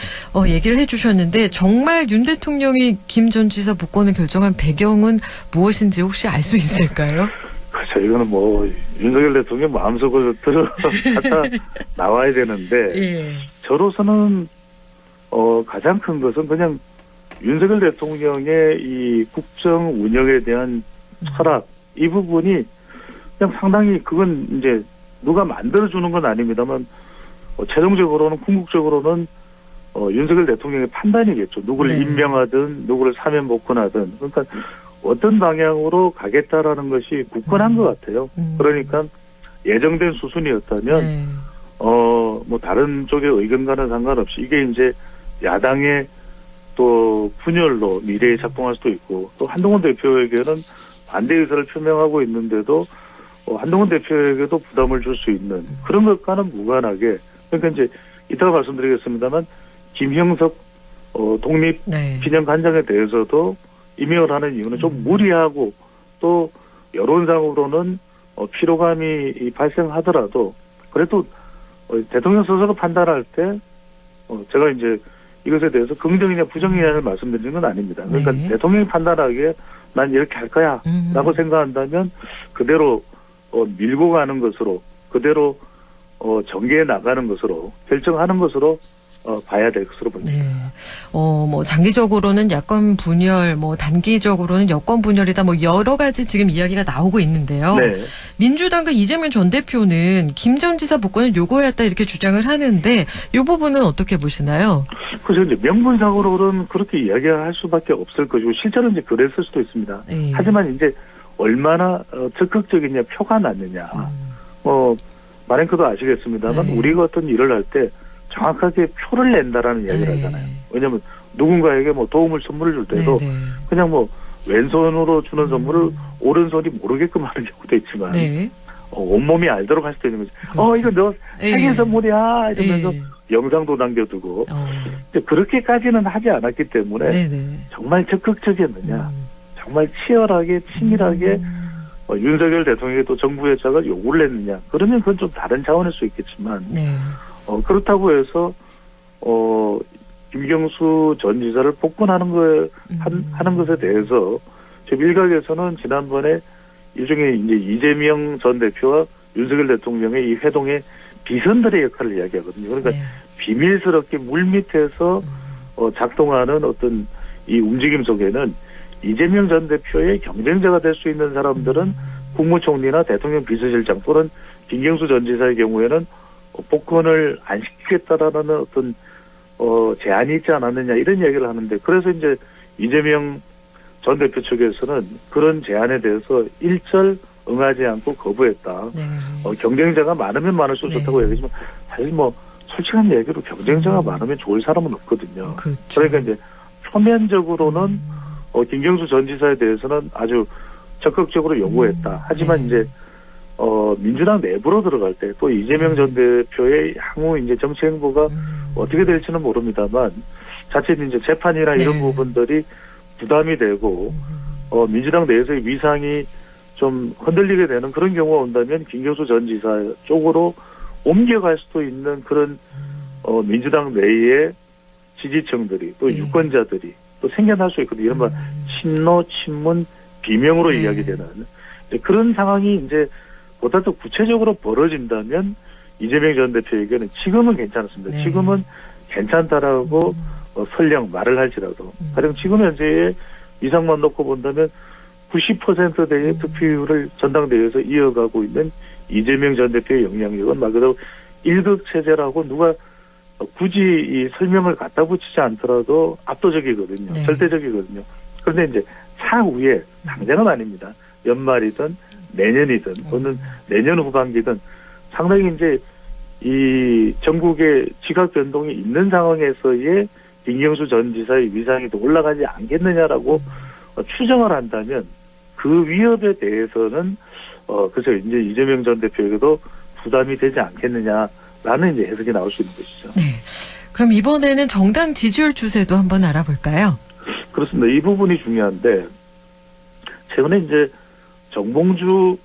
얘기를 해주셨는데 정말 윤 대통령이 김 전 지사 복권을 결정한 배경은 무엇인지 혹시 알 수 있을까요? 그렇죠. 이거는 윤석열 대통령 마음속으로 들어갔다 나와야 되는데 저로서는 가장 큰 것은 그냥 윤석열 대통령의 이 국정 운영에 대한 철학 이 부분이 그냥 상당히 그건 이제 누가 만들어주는 건 아닙니다만 최종적으로는 궁극적으로는 윤석열 대통령의 판단이겠죠. 누구를 네. 임명하든 누구를 사면 복권하든. 그러니까 어떤 방향으로 가겠다라는 것이 굳건한 것 같아요. 그러니까 예정된 수순이었다면 네. 뭐 다른 쪽의 의견과는 상관없이 이게 이제 야당의 또 분열로 미래에 작동할 수도 있고 또 한동훈 대표에게는 반대 의사를 표명하고 있는데도 한동훈 대표에게도 부담을 줄 수 있는 그런 것과는 무관하게 그러니까 이제 이따가 말씀드리겠습니다만 김형석 독립기념관장에 대해서도 임명을 하는 이유는 좀 무리하고 또 여론상으로는 피로감이 발생하더라도 그래도 대통령 스스로 판단할 때 제가 이제 이것에 대해서 긍정이냐 부정이냐를 말씀드리는 건 아닙니다. 그러니까 네. 대통령이 판단하기에 난 이렇게 할 거야 라고 생각한다면 그대로 밀고 가는 것으로 그대로 전개해 나가는 것으로 결정하는 것으로 봐야 될 것으로 봅니다. 네. 뭐 장기적으로는 야권 분열, 뭐 단기적으로는 여권 분열이다. 뭐 여러 가지 지금 이야기가 나오고 있는데요. 네. 민주당과 이재명 전 대표는 김 전 지사 복권을 요구했다 이렇게 주장을 하는데 이 부분은 어떻게 보시나요? 그래서 이제 명분상으로는 그렇게 이야기할 수밖에 없을 것이고 실제로 이제 그랬을 수도 있습니다. 네. 하지만 이제 얼마나 적극적이냐 표가 났느냐. 마랭크도 아시겠습니다만 네. 우리가 어떤 일을 할 때 정확하게 표를 낸다라는 이야기를 네. 하잖아요. 왜냐하면 누군가에게 뭐 도움을 선물을 줄 때도 네, 네. 그냥 뭐 왼손으로 주는 선물을 오른손이 모르게끔 하는 경우도 있지만 네. 온몸이 알도록 할 수도 있는 거죠. 그렇죠. 이거 너 생일 예. 선물이야 이러면서 예. 영상도 남겨두고 이제 그렇게까지는 하지 않았기 때문에 네네. 정말 적극적이었느냐 정말 치열하게 치밀하게 윤석열 대통령이 또 정부의 짝을 요구를 했느냐 그러면 그건 좀 다른 차원일 수 있겠지만 네. 그렇다고 해서 김경수 전 지사를 복권하는 하는 것에 대해서 저 일각에서는 지난번에 일종의 이제 이재명 전 대표와 윤석열 대통령의 이 회동의 비선들의 역할을 이야기하거든요. 그러니까 네. 비밀스럽게 물밑에서 작동하는 어떤 이 움직임 속에는 이재명 전 대표의 경쟁자가 될 수 있는 사람들은 국무총리나 대통령 비서실장 또는 김경수 전 지사의 경우에는 복권을 안 시키겠다라는 어떤 제안이 있지 않았느냐 이런 얘기를 하는데 그래서 이제 이재명 전 대표 측에서는 그런 제안에 대해서 일절 응하지 않고 거부했다. 네. 경쟁자가 많으면 많을수록 좋다고 얘기하지만 사실 뭐 솔직한 얘기로 경쟁자가 많으면 좋을 사람은 없거든요. 그렇죠. 그러니까 이제 표면적으로는 김경수 전 지사에 대해서는 아주 적극적으로 요구했다. 하지만 이제 민주당 내부로 들어갈 때 또 이재명 전 대표의 향후 이제 정치 행보가 어떻게 될지는 모릅니다만 자칫 이제 재판이나 이런 부분들이 부담이 되고 민주당 내에서의 위상이 좀 흔들리게 되는 그런 경우가 온다면 김경수 전 지사 쪽으로 옮겨갈 수도 있는 그런 민주당 내의 지지층들이 또 유권자들이 또 생겨날 수 있거든요. 이른바 친노, 친문, 비명으로 이야기되는 그런 상황이 이제 보다 더 구체적으로 벌어진다면 이재명 전 대표에게는 지금은 괜찮습니다. 네. 지금은 괜찮다라고 설령 말을 할지라도 가령 지금 현재의 위상만 놓고 본다면 90%대의 득표율을 전당대회에서 이어가고 있는 이재명 전 대표의 영향력은 말 그대로 1급 체제라고 누가 굳이 이 설명을 갖다 붙이지 않더라도 압도적이거든요. 네. 절대적이거든요. 그런데 이제 차후에 당장은 아닙니다. 연말이든 내년이든 또는 내년 후반기든 상당히 이제 이 전국에 지각 변동이 있는 상황에서의 김경수 전 지사의 위상이 더 올라가지 않겠느냐라고 추정을 한다면 그 위협에 대해서는 그래서 이제 이재명 전 대표에게도 부담이 되지 않겠느냐라는 이제 해석이 나올 수 있는 것이죠. 네. 그럼 이번에는 정당 지지율 추세도 한번 알아볼까요? 그렇습니다. 이 부분이 중요한데 최근에 이제 정봉주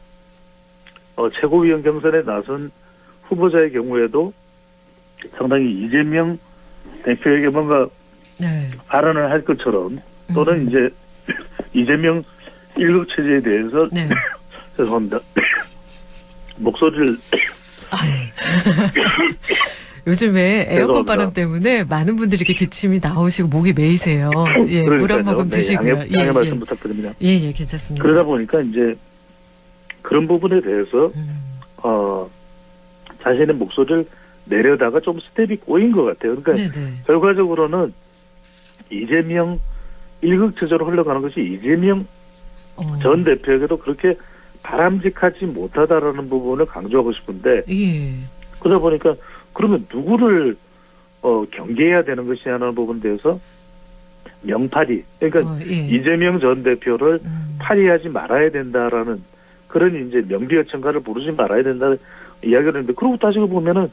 최고위원 경선에 나선 후보자의 경우에도 상당히 이재명 대표에게 뭔가 네. 발언을 할 것처럼 또는 이제 이재명 1급 체제에 대해서 네. 죄송합니다. 목소리를 요즘에 에어컨 죄송합니다. 바람 때문에 많은 분들이 이렇게 기침이 나오시고 목이 메이세요. 예, 물 한 모금 드시고요. 양해 말씀 부탁드립니다. 예, 괜찮습니다. 그러다 보니까 이제 그런 부분에 대해서 자신의 목소리를 내려다가 좀 스텝이 꼬인 것 같아요. 그러니까 네네. 결과적으로는 이재명 일극처저로 흘러가는 것이 이재명 전 대표에게도 그렇게 바람직하지 못하다라는 부분을 강조하고 싶은데 예. 그러다 보니까 그러면 누구를 경계해야 되는 것이냐는 부분에 대해서 명파리 그러니까 예. 이재명 전 대표를 파리하지 말아야 된다라는 그런 이제 명비어천가를 부르지 말아야 된다는 이야기를 했는데 그러고 따지고 보면은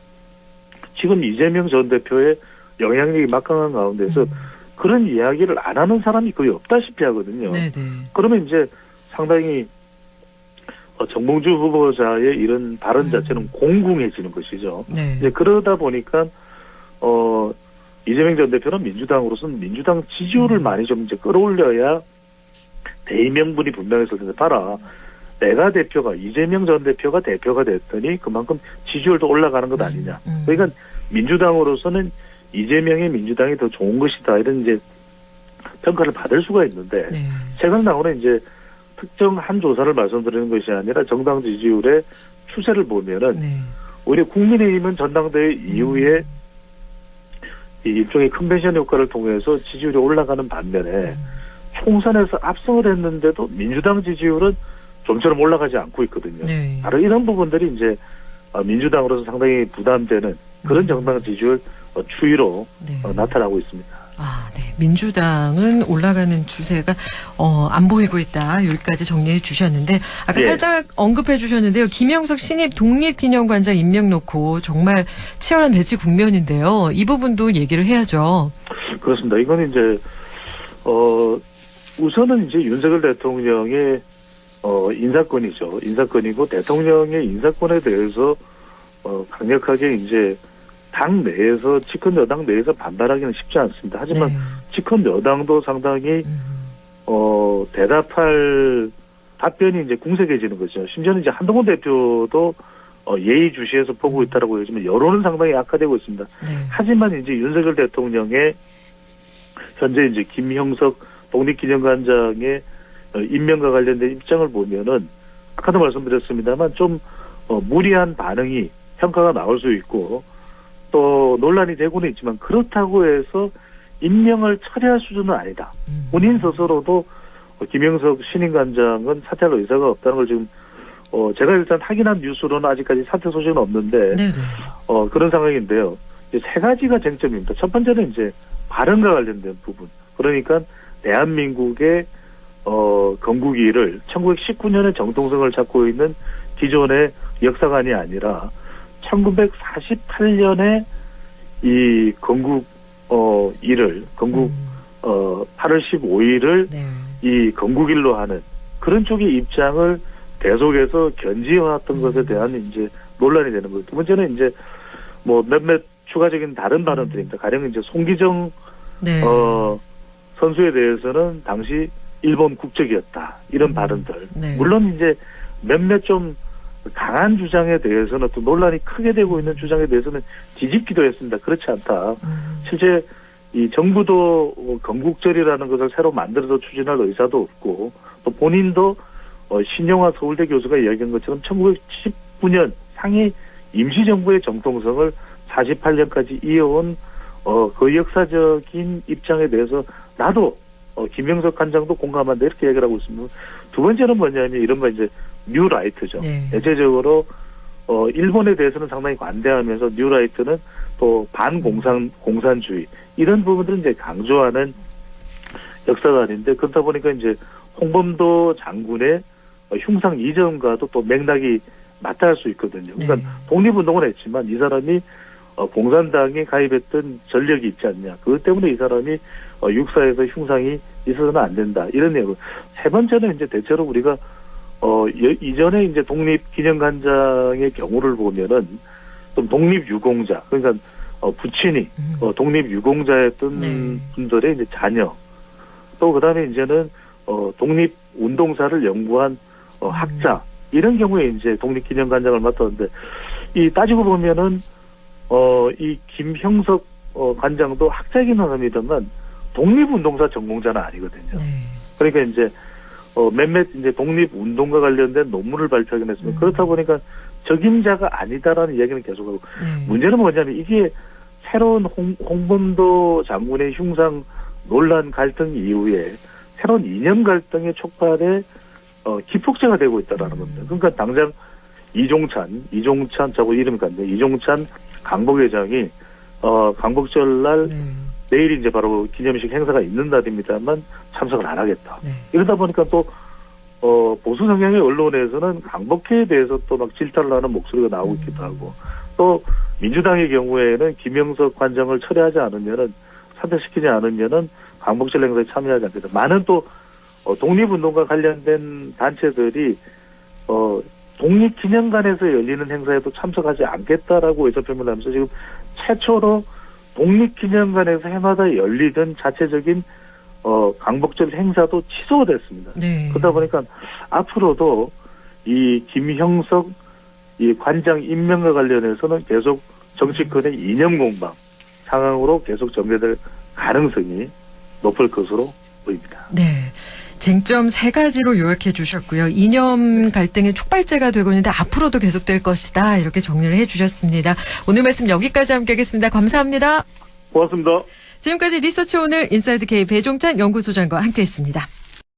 지금 이재명 전 대표의 영향력이 막강한 가운데서 그런 이야기를 안 하는 사람이 거의 없다시피 하거든요. 네네. 그러면 이제 상당히 정봉주 후보자의 이런 발언 자체는 공공해지는 것이죠. 네. 이제 그러다 보니까 이재명 전 대표는 민주당으로서는 민주당 지지율을 많이 좀 이제 끌어올려야 대의명분이 분명했을 텐데 봐라. 내가 대표가 이재명 전 대표가 대표가 됐더니 그만큼 지지율도 올라가는 것 아니냐. 그러니까 민주당으로서는 이재명의 민주당이 더 좋은 것이다 이런 이제 평가를 받을 수가 있는데 네. 최근 나오는 이제 특정 한 조사를 말씀드리는 것이 아니라 정당 지지율의 추세를 보면은 네. 오히려 국민의힘은 전당대회 이후에 이 일종의 컨벤션 효과를 통해서 지지율이 올라가는 반면에 총선에서 압승을 했는데도 민주당 지지율은 좀처럼 올라가지 않고 있거든요. 네. 바로 이런 부분들이 이제 민주당으로서 상당히 부담되는 그런 정당 지지율 추이로 네. 나타나고 있습니다. 아, 네. 민주당은 올라가는 추세가 안 보이고 있다. 여기까지 정리해 주셨는데 아까 예. 살짝 언급해 주셨는데요. 김영석 신입 독립기념관장 임명 놓고 정말 치열한 대치 국면인데요. 이 부분도 얘기를 해야죠. 그렇습니다. 이건 이제 우선은 이제 윤석열 대통령의 인사권이죠. 인사권이고 대통령의 인사권에 대해서 강력하게 이제 당 내에서 집권 여당 내에서 반발하기는 쉽지 않습니다. 하지만 네. 집권 여당도 상당히 대답할 답변이 이제 궁색해지는 거죠. 심지어는 이제 한동훈 대표도 예의주시해서 보고 있다라고 하지만 여론은 상당히 악화되고 있습니다. 네. 하지만 이제 윤석열 대통령의 현재 이제 김형석 독립기념관장의 임명과 관련된 입장을 보면은 아까도 말씀드렸습니다만 좀 무리한 반응이 평가가 나올 수 있고 또 논란이 되고는 있지만 그렇다고 해서 임명을 철회할 수준은 아니다. 본인 스스로도 김영석 신임관장은 사퇴할 의사가 없다는 걸 지금 제가 일단 확인한 뉴스로는 아직까지 사퇴 소식은 없는데 네네. 그런 상황인데요. 세 가지가 쟁점입니다. 첫 번째는 이제 발언과 관련된 부분. 그러니까 대한민국의 건국일을 1919년에 정통성을 잡고 있는 기존의 역사관이 아니라 1948년에 이 건국 일을 건국 8월 15일을 네. 이 건국일로 하는 그런 쪽의 입장을 계속해서 견지해왔던 것에 대한 이제 논란이 되는 거예요. 두 번째는 이제 뭐 몇몇 추가적인 다른 발언들입니다. 가령 이제 송기정 네. 선수에 대해서는 당시 일본 국적이었다 이런 발언들. 네. 물론 이제 몇몇 좀 강한 주장에 대해서는 또 논란이 크게 되고 있는 주장에 대해서는 뒤집기도 했습니다. 그렇지 않다. 실제 이 정부도 건국절이라는 것을 새로 만들어서 추진할 의사도 없고 또 본인도 신영화 서울대 교수가 이야기한 것처럼 1979년 상해 임시정부의 정통성을 48년까지 이어온 그 역사적인 입장에 대해서 나도 김영석 관장도 공감한다 이렇게 얘기를 하고 있습니다. 두 번째는 뭐냐면 이른바 이제 뉴라이트죠. 네. 대체적으로 일본에 대해서는 상당히 관대하면서 뉴라이트는 또 반공산주의 이런 부분들은 이제 강조하는 역사관인데 그렇다 보니까 이제 홍범도 장군의 흉상 이전과도 또 맥락이 맞닿을 수 있거든요. 그러니까 네. 독립운동을 했지만 이 사람이 공산당에 가입했던 전력이 있지 않냐. 그것 때문에 이 사람이 육사에서 흉상이 있어서는 안 된다. 이런 내용. 세 번째는 이제 대체로 우리가 이전에 이제 독립기념관장의 경우를 보면은 좀 독립유공자, 그러니까 부친이 독립유공자였던 네. 분들의 이제 자녀, 또 그다음에 이제는 독립운동사를 연구한 학자 이런 경우에 이제 독립기념관장을 맡았는데 이 따지고 보면은 이 김형석 관장도 학자이긴 합니다만 독립운동사 전공자는 아니거든요. 네. 그러니까 이제 몇몇 이제 독립운동과 관련된 논문을 발표하긴 했습니다. 그렇다 보니까 적임자가 아니다라는 이야기는 계속하고 문제는 뭐냐면 이게 새로운 홍범도 장군의 흉상 논란 갈등 이후에 새로운 이념 갈등의 촉발에 기폭제가 되고 있다라는 겁니다. 그러니까 당장 이종찬 자꾸 이름이 같네. 이종찬 강복회장이 강복절날 내일 이제 바로 기념식 행사가 있는 날입니다만 참석을 안 하겠다. 이러다 보니까 또 보수 성향의 언론에서는 강복회에 대해서 또 막 질타를 하는 목소리가 나오고 있기도 하고 또 민주당의 경우에는 김영석 관장을 철회하지 않으면은 사퇴시키지 않으면은 강복절 행사에 참여하지 않겠다. 많은 또 독립운동과 관련된 단체들이 독립기념관에서 열리는 행사에도 참석하지 않겠다라고 의사표명을 하면서 지금 최초로 독립기념관에서 해마다 열리던 자체적인 강복절 행사도 취소가 됐습니다. 그러다 보니까 앞으로도 이 김형석 이 관장 임명과 관련해서는 계속 정치권의 이념 공방 상황으로 계속 전개될 가능성이 높을 것으로 보입니다. 네. 쟁점 3가지로 요약해 주셨고요. 이념 갈등의 촉발제가 되고 있는데 앞으로도 계속될 것이다. 이렇게 정리를 해 주셨습니다. 오늘 말씀 여기까지 함께하겠습니다. 감사합니다. 고맙습니다. 지금까지 리서치 오늘 인사이드 K 배종찬 연구소장과 함께했습니다.